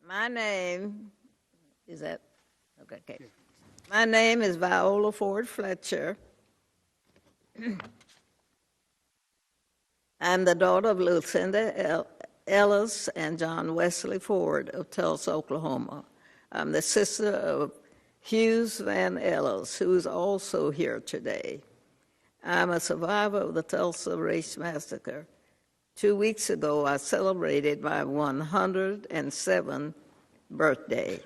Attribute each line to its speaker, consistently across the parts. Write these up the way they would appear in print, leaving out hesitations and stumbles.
Speaker 1: My name is that okay? Okay. My name is Viola Fletcher. I'm the daughter of Lucinda Ellis and John Wesley Ford of Tulsa, Oklahoma. I'm the sister of Hughes Van Ellis, who is also here today. I'm a survivor of the Tulsa Race Massacre. 2 weeks ago, I celebrated my 107th birthday.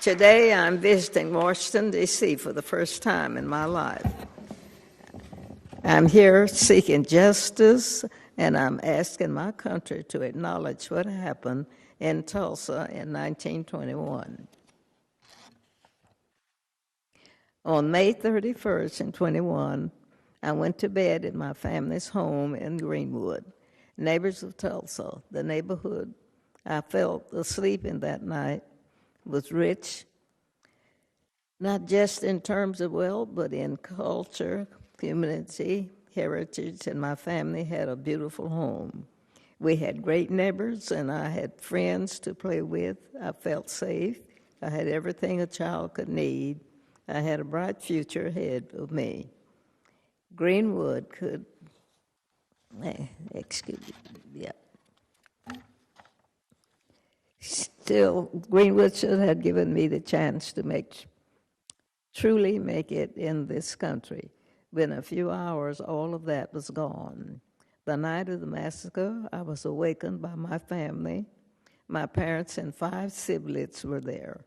Speaker 1: Today, I'm visiting Washington, D.C. for the first time in my life. I'm here seeking justice, and I'm asking my country to acknowledge what happened in Tulsa in 1921. On May 31st in 21, I went to bed in my family's home in Greenwood. Neighbors of Tulsa, the neighborhood I felt asleep in that night, was rich, not just in terms of wealth, but in culture, community, heritage, and my family had a beautiful home. We had great neighbors, and I had friends to play with. I felt safe. I had everything a child could need. I had a bright future ahead of me. Greenwood could, Still, Greenwood should have given me the chance to truly make it in this country. Within a few hours, all of that was gone. The night of the massacre, I was awakened by my family. My parents and 5 siblings were there.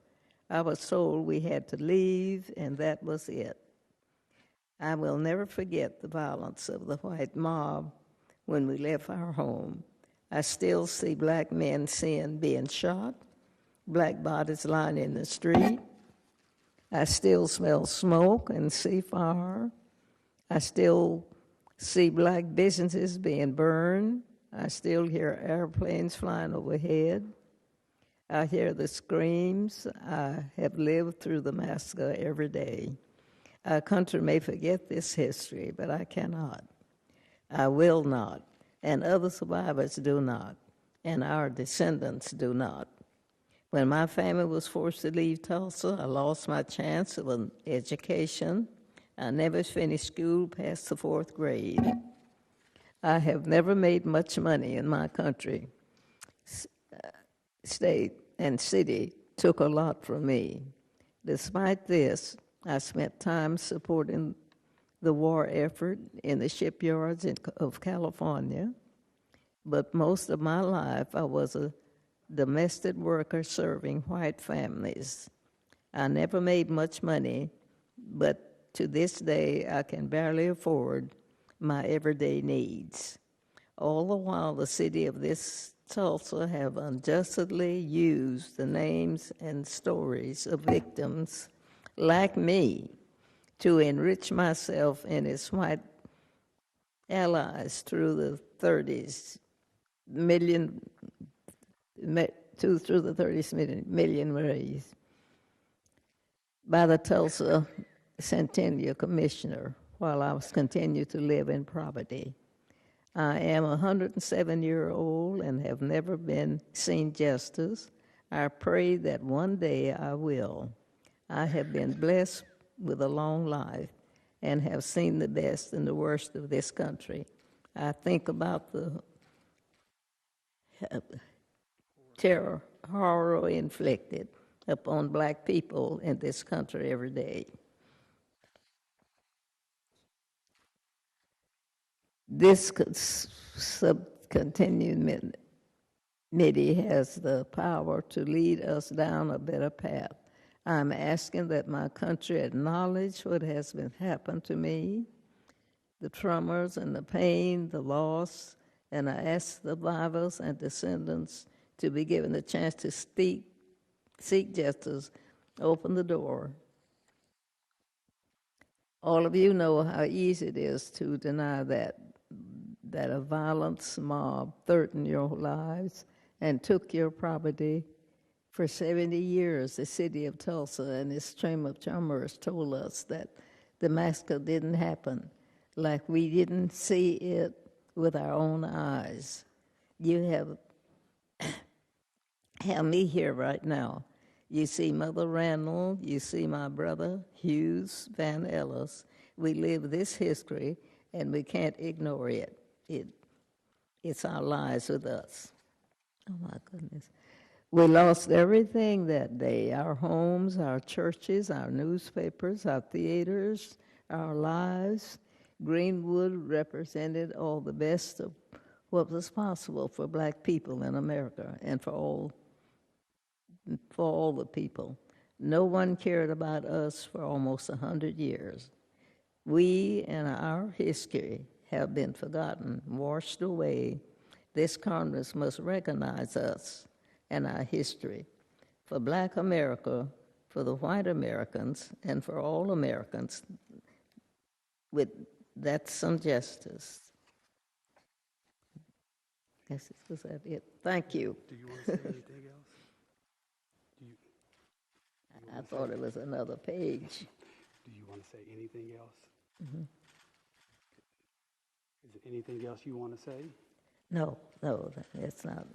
Speaker 1: I was told we had to leave, and that was it. I will never forget the violence of the white mob when we left our home. I still see black men being shot, black bodies lying in the street. I still smell smoke and see fire. I still see black businesses being burned. I still hear airplanes flying overhead. I hear the screams. I have lived through the massacre every day. Our country may forget this history, but I cannot. I will not, and other survivors do not, and our descendants do not. When my family was forced to leave Tulsa, I lost my chance of an education. I never finished school past the 4th grade. I have never made much money in my country. State and city took a lot from me. Despite this, I spent time supporting the war effort in the shipyards of California, but most of my life I was a domestic worker serving white families. I never made much money, but to this day I can barely afford my everyday needs. All the while the city of this Tulsa have unjustly used the names and stories of victims like me to enrich myself and its white allies through the 30s million raised by the Tulsa Centennial Commissioner while I was continued to live in poverty. I am a 107-year-old and have never seen justice. I pray that one day I will. I have been blessed with a long life and have seen the best and the worst of this country. I think about the terror, horror inflicted upon black people in this country every day. This subcontinued committee has the power to lead us down a better path. I'm asking that my country acknowledge what has been happened to me, the traumas and the pain, the loss, and I ask survivors and descendants to be given the chance to seek justice, open the door. All of you know how easy it is to deny that a violent mob threatened your lives and took your property. For 70 years, the city of Tulsa and its Chamber of Commerce told us that the massacre didn't happen. like we didn't see it with our own eyes. You have me here right now. You see Mother Randall, you see my brother Hughes Van Ellis. We live this history, and we can't ignore it. It's our lives with us. Oh my goodness. We lost everything that day, our homes, our churches, our newspapers, our theaters, our lives. Greenwood represented all the best of what was possible for black people in America and for all the people. No one cared about us for almost 100 years. We and our history have been forgotten, washed away. This Congress must recognize us and our history. For black America, for the white Americans, and for all Americans, with that's some justice. Guess was that it. Thank you.
Speaker 2: Do you want to say anything else?
Speaker 1: I thought it was another page.
Speaker 2: Do you want to say anything else?
Speaker 1: Mm-hmm.
Speaker 2: Is there anything else you want to say?
Speaker 1: No, it's not.